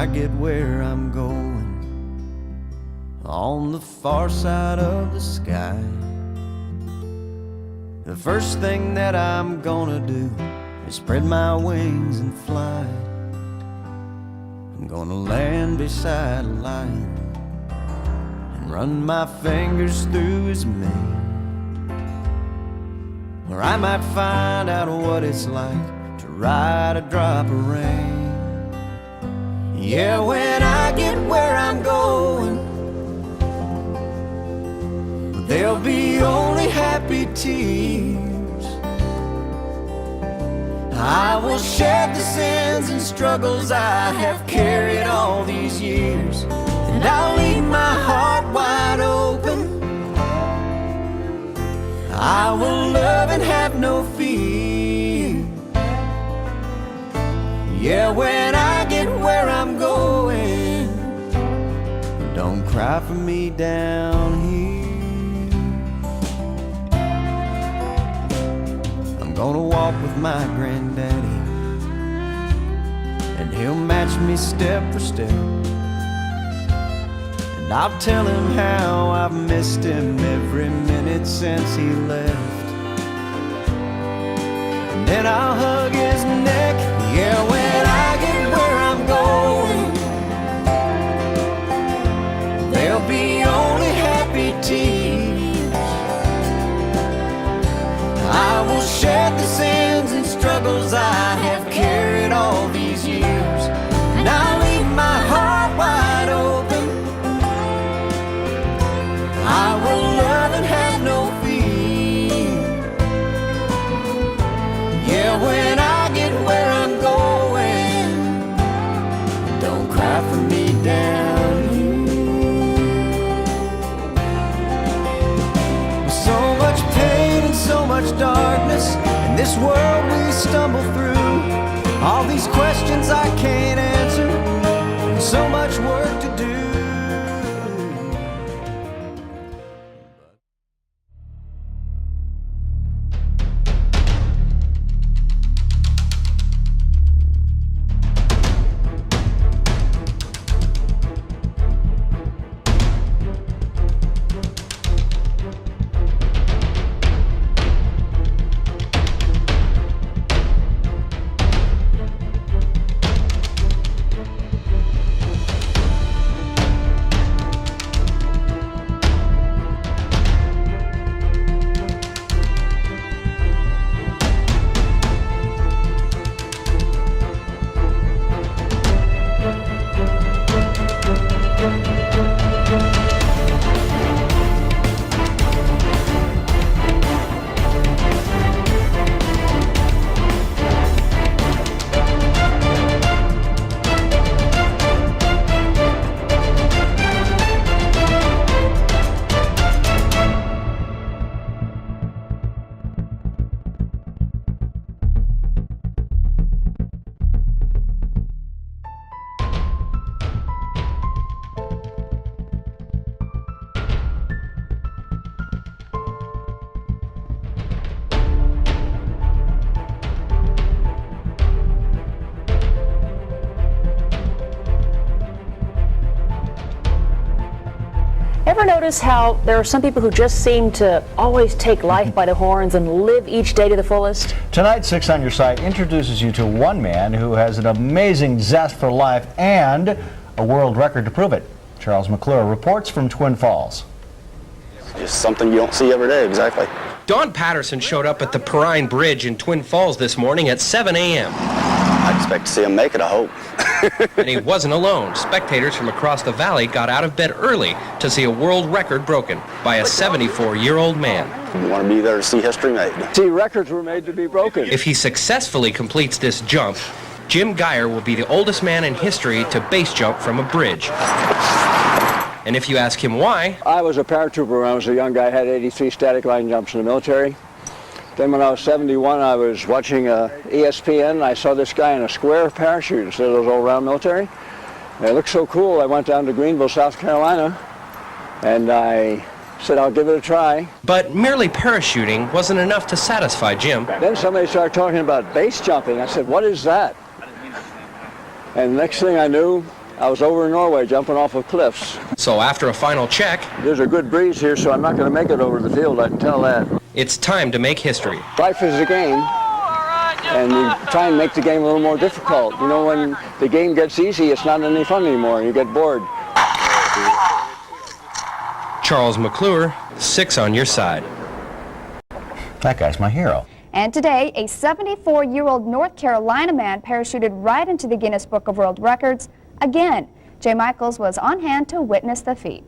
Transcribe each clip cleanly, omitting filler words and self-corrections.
I get where I'm going, on the far side of the sky, the first thing that I'm gonna do is spread my wings and fly. I'm gonna land beside a lion and run my fingers through his mane, or I might find out what it's like to ride a drop of rain. Yeah, when I get where I'm going, there'll be only happy tears. I will shed the sins and struggles I have carried all these years, and I'll leave my heart wide open. I will love and have no fear. Yeah, when I get where I'm going, don't cry for me down here. I'm gonna walk with my granddaddy, and he'll match me step for step, and I'll tell him how I've missed him every minute since he left. And then I'll hug his neck. Yeah, when I get where I'm going, there'll be only happy tears. I will shed the sins and struggles I have carried all these years, and I'll leave my heart wide open. I will love and have no fear. Yeah, when I get where I'm going, don't cry for me down here. With so much pain and so much darkness in this world we stumble through, all these questions I can't answer, and so much work to do. Ever notice how there are some people who just seem to always take life by the horns and live each day to the fullest? Tonight, 6 on Your Side introduces you to one man who has an amazing zest for life and a world record to prove it. Charles McClure reports from Twin Falls. Just something you don't see every day, exactly. Don Patterson showed up at the Perrine Bridge in Twin Falls this morning at 7 a.m. I expect to see him make it, I hope. And he wasn't alone. Spectators from across the valley got out of bed early to see a world record broken by a 74-year-old man. You want to be there to see history made. See, records were made to be broken. If he successfully completes this jump, Jim Geyer will be the oldest man in history to base jump from a bridge. And if you ask him why... I was a paratrooper when I was a young guy. I had 83 static line jumps in the military. Then when I was 71, I was watching ESPN, and I saw this guy in a square parachute instead of those old round military. And it looked so cool, I went down to Greenville, South Carolina, and I said, I'll give it a try. But merely parachuting wasn't enough to satisfy Jim. Then somebody started talking about base jumping. I said, what is that? And the next thing I knew, I was over in Norway jumping off of cliffs. So after a final check, There's a good breeze here, so I'm not going to make it over the field, I can tell that. it's time to make history. Life is a game, and you try and make the game a little more difficult. You know, when the game gets easy, it's not any fun anymore. You get bored. Charles McClure, 6 on your side. That guy's my hero. And today, a 74-year-old North Carolina man parachuted right into the Guinness Book of World Records again. Jay Michaels was on hand to witness the feat.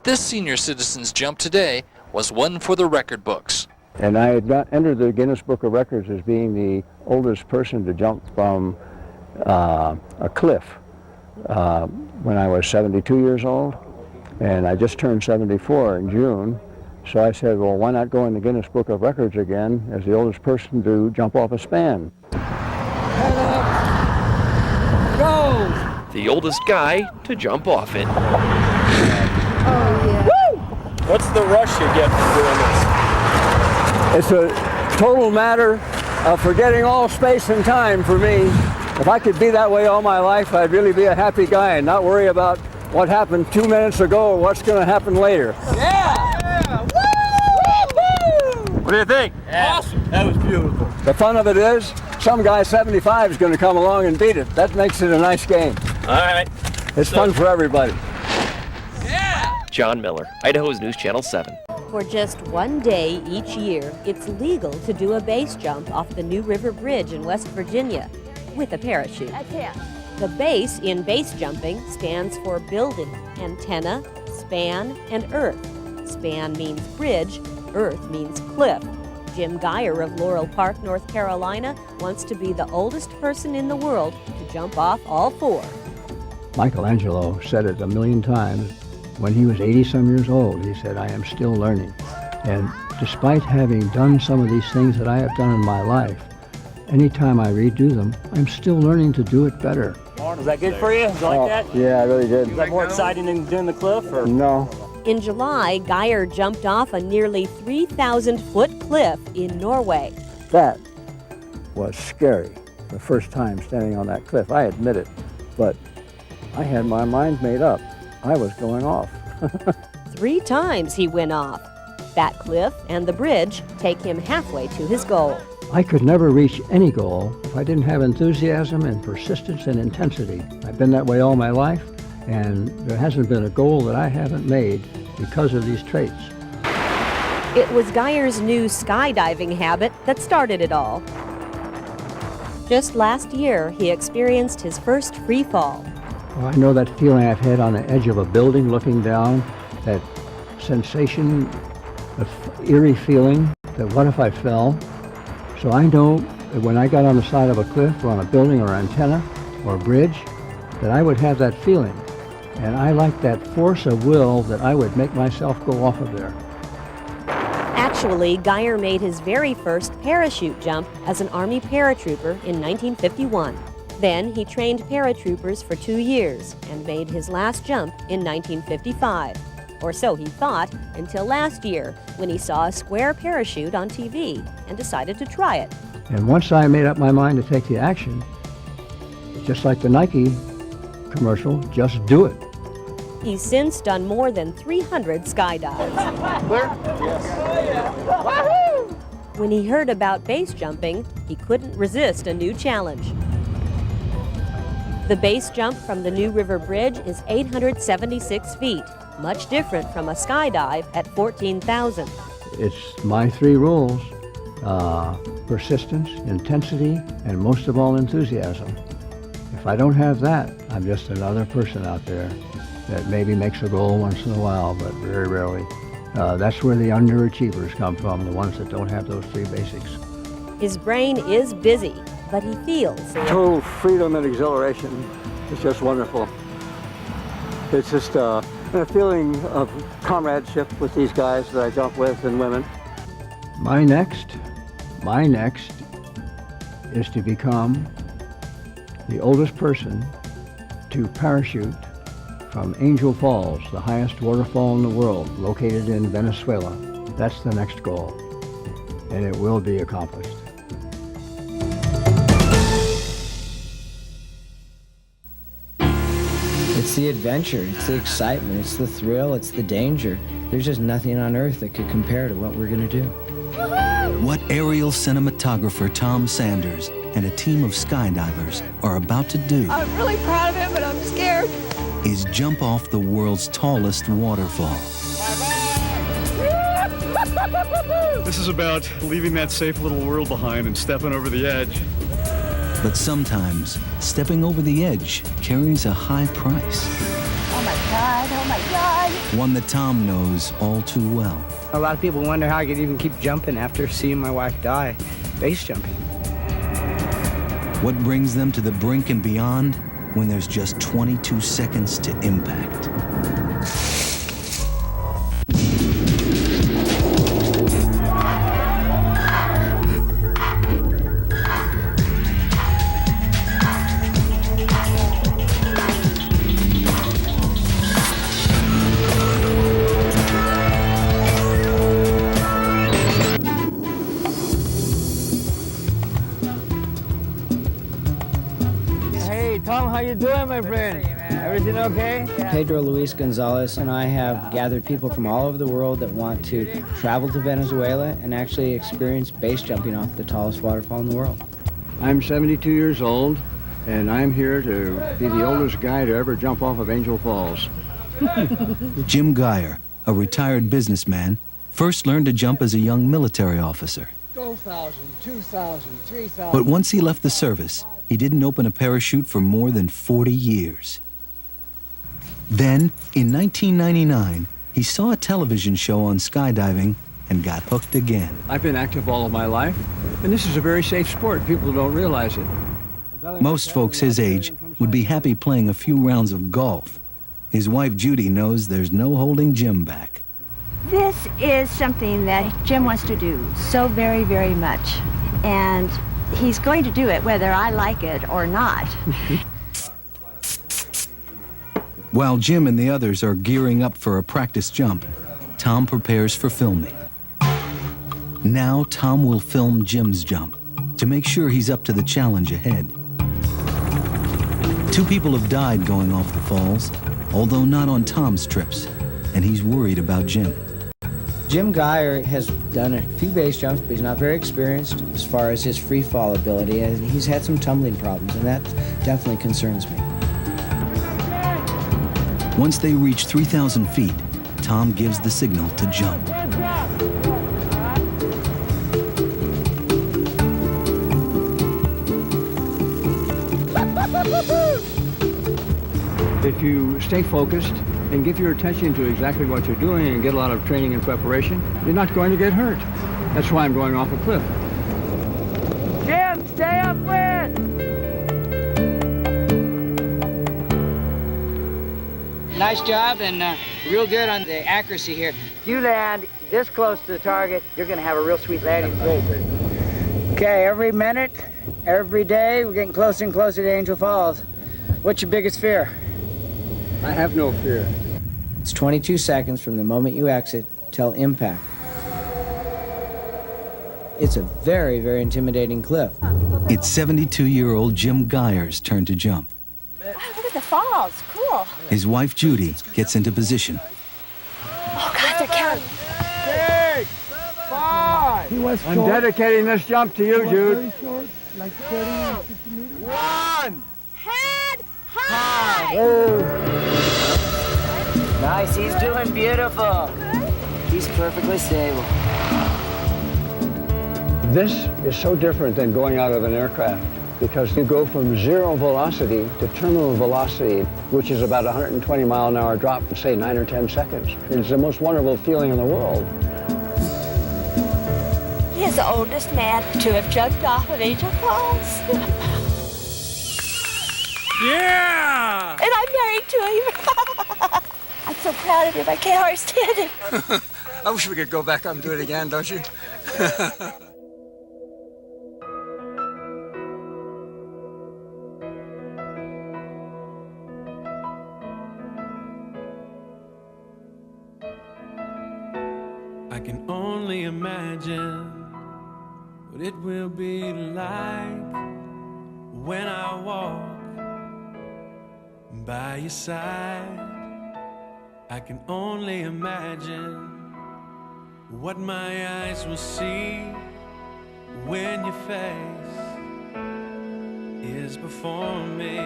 This senior citizen's jump today was one for the record books. And I had got entered the Guinness Book of Records as being the oldest person to jump from a cliff when I was 72 years old. And I just turned 74 in June. So I said, well, why not go in the Guinness Book of Records again as the oldest person to jump off a span? Head up. Go! The oldest guy to jump off it. Oh, yeah. Woo! What's the rush you get from doing this? It's a total matter of forgetting all space and time for me. If I could be that way all my life, I'd really be a happy guy and not worry about what happened 2 minutes ago or what's going to happen later. Yeah! What do you think? Yeah. Awesome. That was beautiful. The fun of it is, some guy 75 is going to come along and beat it. That makes it a nice game. All right. It's fun for everybody. Yeah! John Miller, Idaho's News Channel 7. For just one day each year, it's legal to do a base jump off the New River Bridge in West Virginia with a parachute. The base in base jumping stands for building, antenna, span, and earth. Span means bridge, earth means cliff. Jim Geyer of Laurel Park, North Carolina, wants to be the oldest person in the world to jump off all 4. Michelangelo said it a million times. When he was 80-some years old, he said, I am still learning. And despite having done some of these things that I have done in my life, anytime I redo them, I'm still learning to do it better. Was that good for you? Did you like that? Yeah, I really did. Was that more exciting than doing the cliff? Or? No. In July, Geyer jumped off a nearly 3,000-foot cliff in Norway. That was scary, the first time standing on that cliff. I admit it, but I had my mind made up. I was going off. 3 times he went off. That cliff and the bridge take him halfway to his goal. I could never reach any goal if I didn't have enthusiasm and persistence and intensity. I've been that way all my life, and there hasn't been a goal that I haven't made because of these traits. It was Geyer's new skydiving habit that started it all. Just last year, he experienced his first free fall. Well, I know that feeling I've had on the edge of a building looking down, that sensation, the eerie feeling that what if I fell? So I know that when I got on the side of a cliff or on a building or antenna or a bridge, that I would have that feeling. And I like that force of will that I would make myself go off of there. Actually, Geyer made his very first parachute jump as an Army paratrooper in 1951. Then he trained paratroopers for 2 years and made his last jump in 1955. Or so he thought, until last year, when he saw a square parachute on TV and decided to try it. And once I made up my mind to take the action, just like the Nike commercial, just do it. He's since done more than 300 skydives. When he heard about base jumping, he couldn't resist a new challenge. The base jump from the New River Bridge is 876 feet, much different from a skydive at 14,000. It's my 3 rules, persistence, intensity, and most of all, enthusiasm. If I don't have that, I'm just another person out there that maybe makes a goal once in a while, but very rarely. That's where the underachievers come from, the ones that don't have those 3 basics. His brain is busy, but he feels Total freedom and exhilaration. It's just wonderful. It's just a feeling of comradeship with these guys that I jump with and women. My next is to become the oldest person to parachute from Angel Falls, the highest waterfall in the world, located in Venezuela. That's the next goal, and it will be accomplished. It's the adventure, it's the excitement, it's the thrill, it's the danger. There's just nothing on earth that could compare to what we're going to do. What aerial cinematographer Tom Sanders and a team of skydivers are about to do I'm really proud of him, but I'm scared. is jump off the world's tallest waterfall. This is about leaving that safe little world behind and stepping over the edge. But sometimes, stepping over the edge carries a high price. Oh my God, oh my God. One that Tom knows all too well. A lot of people wonder how I could even keep jumping after seeing my wife die, base jumping. What brings them to the brink and beyond when there's just 22 seconds to impact. Tom, how you doing, my friend? Everything okay? Pedro Luis Gonzalez and I have gathered people from all over the world that want to travel to Venezuela and actually experience base jumping off the tallest waterfall in the world. I'm 72 years old, and I'm here to be the oldest guy to ever jump off of Angel Falls. Jim Geyer, a retired businessman, first learned to jump as a young military officer. 1,000, 2,000, 3,000. But once he left the service, he didn't open a parachute for more than 40 years. Then, in 1999, he saw a television show on skydiving and got hooked again. I've been active all of my life, and this is a very safe sport. People don't realize it. Most folks his age would be happy playing a few rounds of golf. His wife Judy knows there's no holding Jim back. This is something that Jim wants to do so very, very much. And he's going to do it whether I like it or not. While Jim and the others are gearing up for a practice jump, Tom prepares for filming. Now Tom will film Jim's jump to make sure he's up to the challenge ahead. 2 people have died going off the falls, although not on Tom's trips, and he's worried about Jim. Jim Geyer has done a few base jumps, but he's not very experienced as far as his free fall ability, and he's had some tumbling problems, and that definitely concerns me. Once they reach 3,000 feet, Tom gives the signal to jump. If you stay focused and give your attention to exactly what you're doing and get a lot of training and preparation, you're not going to get hurt. That's why I'm going off a cliff. Jim, stay upwind! Nice job, and real good on the accuracy here. If you land this close to the target, you're going to have a real sweet landing. Okay, every minute, every day, we're getting closer and closer to Angel Falls. What's your biggest fear? I have no fear. It's 22 seconds from the moment you exit till impact. It's a very, very intimidating cliff. It's 72-year-old Jim Geyer's turn to jump. Wow, look at the falls. Cool. His wife Judy gets into position. Oh, God, they're counting. 6, 5. I'm dedicating this jump to you, Jude. Like 30, 50 meters. 1. Head high. Nice, he's doing beautiful. He's perfectly stable. This is so different than going out of an aircraft because you go from 0 velocity to terminal velocity, which is about 120 mile an hour drop in, say, 9 or 10 seconds. It's the most wonderful feeling in the world. He is the oldest man to have jumped off of Angel Falls. Yeah! And I'm married to him. I'm so proud of him, I can't hardly stand him. I wish we could go back up and do it again, don't you? I can only imagine what it will be like when I walk by your side. I can only imagine what my eyes will see when your face is before me.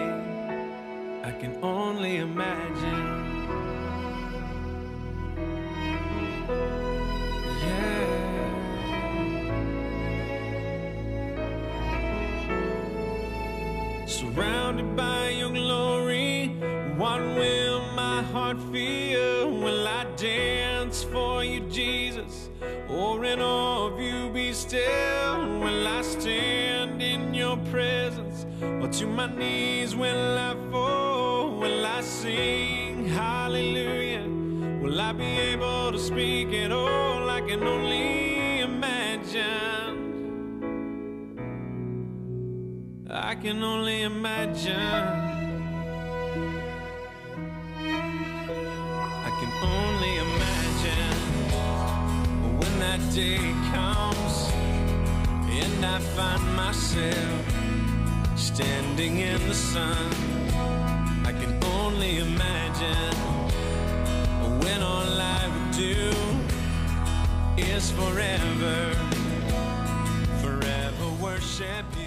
I can only imagine. Surrounded by your glory, what will my heart feel? Will I dance for you, Jesus, or in awe of you be still? Will I stand in your presence, or to my knees will I fall? Will I sing hallelujah? Will I be able to speak at all? I can only imagine. I can only imagine. I can only imagine when that day comes and I find myself standing in the sun. I can only imagine when all I would do is forever, forever worship you.